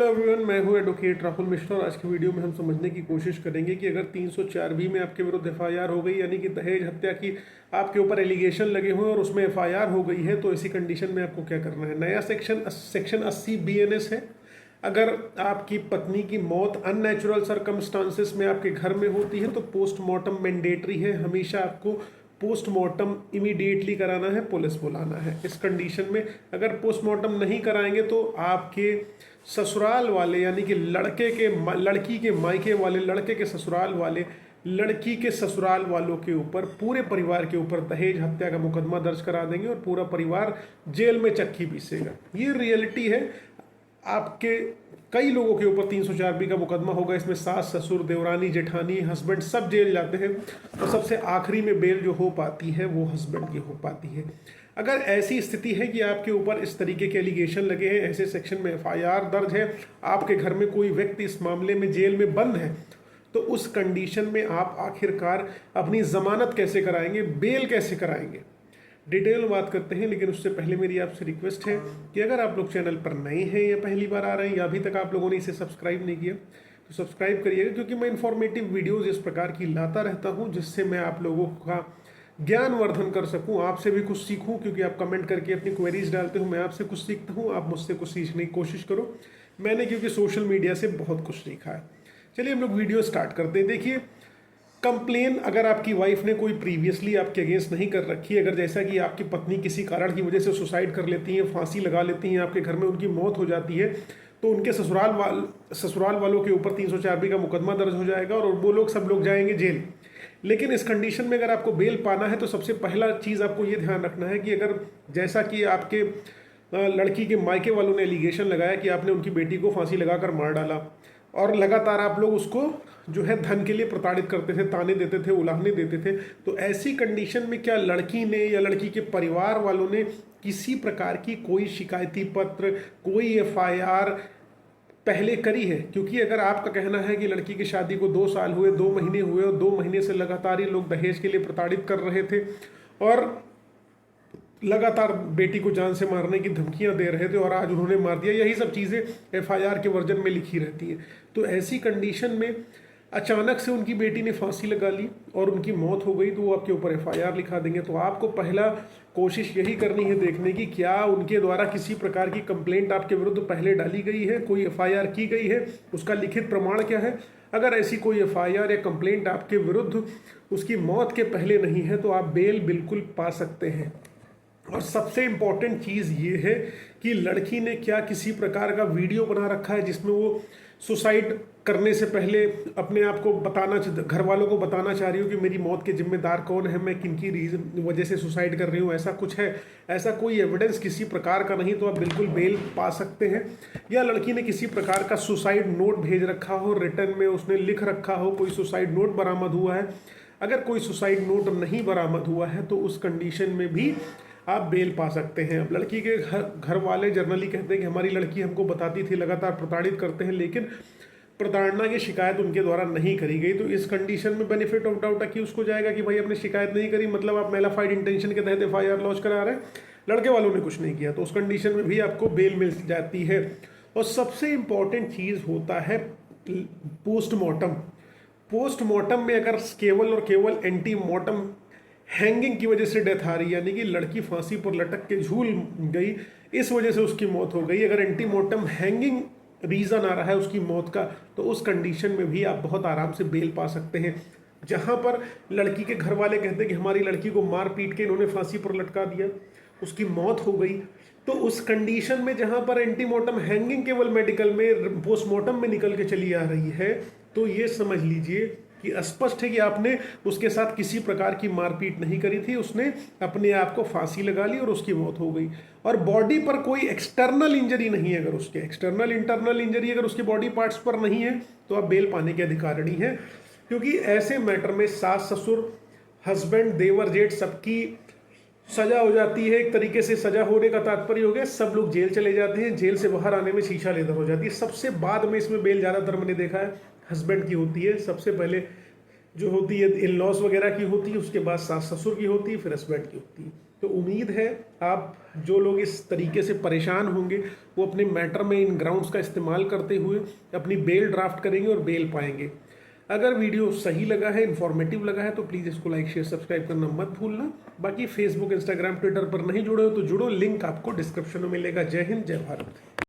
Everyone, मैं हूं advocate Rahul Mishra और आज की वीडियो में हम समझने की कोशिश करेंगे कि अगर 304 में आपके विरुद्ध एफआईआर हो गई, यानी कि दहेज हत्या की आपके ऊपर एलिगेशन लगे हुए और उसमें एफआईआर हो गई है, तो ऐसी कंडीशन में आपको क्या करना है। नया सेक्शन 80 बीएनएस है। अगर आपकी पत्नी की मौत अननेचुरल सर्कमस्टांसिस में आपके घर में होती है तो पोस्टमार्टम मैंडेटरी है। हमेशा आपको पोस्टमार्टम इमीडिएटली कराना है, पुलिस बुलाना है। इस कंडीशन में अगर पोस्टमार्टम नहीं कराएंगे तो आपके ससुराल वाले, यानी कि लड़की के मायके वाले, लड़के के ससुराल वाले, लड़की के ससुराल वालों के ऊपर, पूरे परिवार के ऊपर दहेज हत्या का मुकदमा दर्ज करा देंगे और पूरा परिवार जेल में चक्की पीसेगा। ये रियलिटी है। आपके कई लोगों के ऊपर 304 का मुकदमा होगा। इसमें सास, ससुर, देवरानी, जेठानी, हस्बैंड सब जेल जाते हैं और सबसे आखिरी में बेल जो हो पाती है वो हस्बैंड की हो पाती है। अगर ऐसी स्थिति है कि आपके ऊपर इस तरीके के एलिगेशन लगे हैं, ऐसे सेक्शन में एफआईआर दर्ज है, आपके घर में कोई व्यक्ति इस मामले में जेल में बंद है, तो उस कंडीशन में आप आखिरकार अपनी जमानत कैसे कराएंगे, बेल कैसे कराएंगे, डिटेल में बात करते हैं। लेकिन उससे पहले मेरी आपसे रिक्वेस्ट है कि अगर आप लोग चैनल पर नए हैं या पहली बार आ रहे हैं या अभी तक आप लोगों ने इसे सब्सक्राइब नहीं किया तो सब्सक्राइब करिएगा, क्योंकि मैं इन्फॉर्मेटिव वीडियोज़ इस प्रकार की लाता रहता हूं जिससे मैं आप लोगों का ज्ञानवर्धन कर सकूं, आपसे भी कुछ सीखूं। क्योंकि आप कमेंट करके अपनी क्वेरीज डालते हो, मैं आपसे कुछ सीखता हूँ, आप मुझसे कुछ सीखने की कोशिश करो। मैंने क्योंकि सोशल मीडिया से बहुत कुछ सीखा है। चलिए हम लोग वीडियो स्टार्ट करते हैं। देखिए, कंप्लेन अगर आपकी वाइफ ने कोई प्रीवियसली आपके अगेंस्ट नहीं कर रखी है, अगर जैसा कि आपकी पत्नी किसी कारण की वजह से सुसाइड कर लेती हैं, फांसी लगा लेती हैं, आपके घर में उनकी मौत हो जाती है, तो उनके ससुराल वालों के ऊपर 304 का मुकदमा दर्ज हो जाएगा और वो लोग सब लोग जाएंगे जेल। लेकिन इस कंडीशन में अगर आपको बेल पाना है तो सबसे पहला चीज़ आपको ये ध्यान रखना है कि अगर जैसा कि आपके लड़की के मायके वालों ने एलिगेशन लगाया कि आपने उनकी बेटी को फांसी लगाकर मार डाला और लगातार आप लोग उसको जो है धन के लिए प्रताड़ित करते थे, ताने देते थे, उलाहने देते थे, तो ऐसी कंडीशन में क्या लड़की ने या लड़की के परिवार वालों ने किसी प्रकार की कोई शिकायती पत्र, कोई एफआईआर पहले करी है? क्योंकि अगर आपका कहना है कि लड़की की शादी को 2 साल हुए, 2 महीने हुए और 2 महीने से लगातार ये लोग दहेज के लिए प्रताड़ित कर रहे थे और लगातार बेटी को जान से मारने की धमकियां दे रहे थे और आज उन्होंने मार दिया, यही सब चीज़ें एफआईआर के वर्जन में लिखी रहती है, तो ऐसी कंडीशन में अचानक से उनकी बेटी ने फांसी लगा ली और उनकी मौत हो गई तो वो आपके ऊपर एफआईआर लिखा देंगे। तो आपको पहला कोशिश यही करनी है देखने की क्या उनके द्वारा किसी प्रकार की कंप्लेंट आपके विरुद्ध पहले डाली गई है, कोई एफआईआर की गई है, उसका लिखित प्रमाण क्या है। अगर ऐसी कोई एफआईआर या कंप्लेंट आपके विरुद्ध उसकी मौत के पहले नहीं है तो आप बेल बिल्कुल पा सकते हैं। और सबसे इम्पॉर्टेंट चीज़ ये है कि लड़की ने क्या किसी प्रकार का वीडियो बना रखा है जिसमें वो सुसाइड करने से पहले अपने आप को घर वालों को बताना चाह रही हो कि मेरी मौत के जिम्मेदार कौन है, मैं किन की वजह से सुसाइड कर रही हूँ, ऐसा कुछ है? ऐसा कोई एविडेंस किसी प्रकार का नहीं तो आप बिल्कुल बेल पा सकते हैं। या लड़की ने किसी प्रकार का सुसाइड नोट भेज रखा हो, रिटर्न में उसने लिख रखा हो, कोई सुसाइड नोट बरामद हुआ है। अगर कोई सुसाइड नोट नहीं बरामद हुआ है तो उस कंडीशन में भी आप बेल पा सकते हैं। अब लड़की के घर वाले जनरली कहते हैं कि हमारी लड़की हमको बताती थी, लगातार प्रताड़ित करते हैं, लेकिन प्रताड़ना की शिकायत उनके द्वारा नहीं करी गई, तो इस कंडीशन में बेनिफिट ऑफ डाउट अक्यूज को जाएगा कि भाई आपने शिकायत नहीं करी, मतलब आप मेलाफाइड इंटेंशन के तहत एफआईआर लॉन्च करा रहे हैं, लड़के वालों ने कुछ नहीं किया, तो उस कंडीशन में भी आपको बेल मिल जाती है। और सबसे इंपॉर्टेंट चीज़ होता है पोस्टमार्टम। पोस्टमार्टम में अगर केवल और केवल एंटीमार्टम हैंगिंग की वजह से डेथ आ रही है, यानी कि लड़की फांसी पर लटक के झूल गई, इस वजह से उसकी मौत हो गई, अगर एंटीमार्टम हैंगिंग रीज़न आ रहा है उसकी मौत का, तो उस कंडीशन में भी आप बहुत आराम से बेल पा सकते हैं। जहां पर लड़की के घर वाले कहते हैं कि हमारी लड़की को मार पीट के इन्होंने फांसी पर लटका दिया, उसकी मौत हो गई, तो उस कंडीशन में जहां पर एंटीमार्टम हैंगिंग केवल मेडिकल में, पोस्टमार्टम में निकल के चली आ रही है, तो ये समझ लीजिए कि स्पष्ट है कि आपने उसके साथ किसी प्रकार की मारपीट नहीं करी थी, उसने अपने आप को फांसी लगा ली और उसकी मौत हो गई। और बॉडी पर कोई एक्सटर्नल इंजरी नहीं है, अगर उसके एक्सटर्नल इंटरनल इंजरी अगर उसके बॉडी पार्ट्स पर नहीं है तो आप बेल पाने के अधिकारिणी हैं। क्योंकि ऐसे मैटर में सास, ससुर, हस्बैंड, देवर, जेठ सबकी सजा हो जाती है। एक तरीके से सजा होने का तात्पर्य हो गया सब लोग जेल चले जाते हैं, जेल से बाहर आने में शीशा लेदर हो जाती है। सबसे बाद में इसमें बेल ज़्यादातर मैंने देखा है हस्बैंड की होती है, सबसे पहले जो होती है इन लॉस वगैरह की होती है, उसके बाद सास ससुर की होती है, फिर हस्बैंड की होती है। तो तो उम्मीद है आप जो लोग इस तरीके से परेशान होंगे वो अपने मैटर में इन ग्राउंड्स का इस्तेमाल करते हुए अपनी बेल ड्राफ्ट करेंगे और बेल पाएंगे। अगर वीडियो सही लगा है, इन्फॉर्मेटिव लगा है, तो प्लीज़ इसको लाइक शेयर सब्सक्राइब करना मत भूलना। बाकी फेसबुक, इंस्टाग्राम, ट्विटर पर नहीं जुड़े हो तो जुड़ो, लिंक आपको डिस्क्रिप्शन में मिलेगा। जय हिंद, जय भारत।